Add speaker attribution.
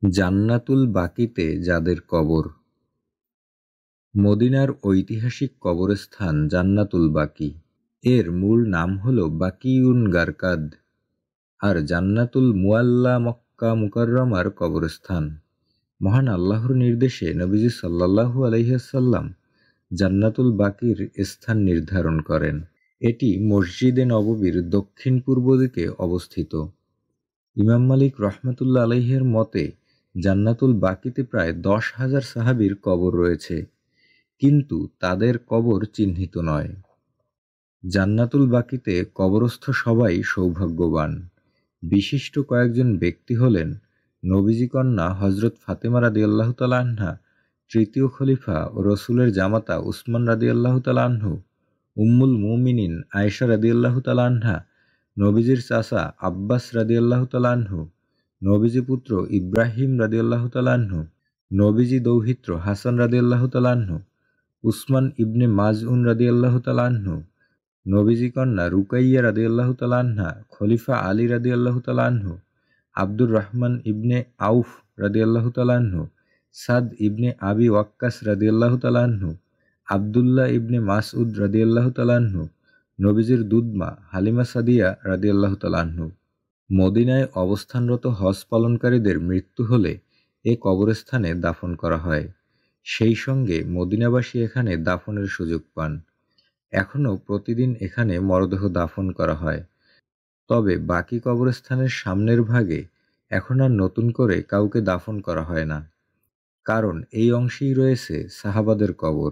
Speaker 1: জান্নাতুল বাকিতে যাদের কবর। মদিনার ঐতিহাসিক কবরস্থান জান্নাতুল বাকি। এর মূল নাম হল বাকিউন গারকাদ, আর জান্নাতুল মুআল্লা মক্কা মুকাররমার কবরস্থান। মহান আল্লাহর নির্দেশে নবীজি সাল্লাল্লাহু আলাইহিসাল্লাম জান্নাতুল বাকির স্থান নির্ধারণ করেন। এটি মসজিদে নববীর দক্ষিণ পূর্ব দিকে অবস্থিত। ইমাম মালিক রহমতুল্লাহ আলাইহের মতে জান্নাতুল বাকিতে প্রায় 10,000 সাহাবীর কবর রয়েছে, কিন্তু তাদের কবর চিহ্নিত নয়। জান্নাতুল বাকিতে কবরস্থ সবাই সৌভাগ্যবান। বিশিষ্ট কয়েকজন ব্যক্তি হলেন নবীজি কন্যা হযরত ফাতেমা রাদিয়াল্লাহু তাআলা আনহা, তৃতীয় খলিফা ও রসুলের জামাতা উসমান রাদিয়াল্লাহু তাআলা আনহু, উম্মুল মুমিনিন আয়েশা রাদিয়াল্লাহু তাআলা আনহা, নবীজির চাচা আব্বাস রাদিয়াল্লাহু তাআলা আনহু, নবীজি পুত্র ইব্রাহিম রাদিয়াল্লাহু তাআলা আনহু, নবীজি দৌহিত্র হাসান রাদিয়াল্লাহু তাআলা আনহু, উসমান ইবনে মাজউন রাদিয়াল্লাহু তাআলা আনহু, নবীজি কন্যা রুকাইয়া রাদিয়াল্লাহু তাআলা আনহা, খলিফা আলী রাদিয়াল্লাহু তাআলা আনহু, আব্দুর রহমান ইবনে আউফ রাদিয়াল্লাহু তাআলা আনহু, সাদ ইবনে আবি ওয়াক্কাস রাদিয়াল্লাহু তাআলা আনহু, আব্দুল্লাহ ইবনে মাসউদ রাদিয়াল্লাহু তাআলা আনহু, নবীজির দুধমা হালিমা সাদিয়া রাদিয়াল্লাহু তাআলা আনহু। মদিনায় অবস্থানরত হজ পালনকারীদের মৃত্যু হলে এ কবরস্থানে দাফন করা হয়। সেই সঙ্গে মদিনাবাসী এখানে দাফনের সুযোগ পান। এখনও প্রতিদিন এখানে মরদেহ দাফন করা হয়। তবে বাকি কবরস্থানের সামনের ভাগে এখন আর নতুন করে কাউকে দাফন করা হয় না, কারণ এই অংশেই রয়েছে সাহাবাদের কবর।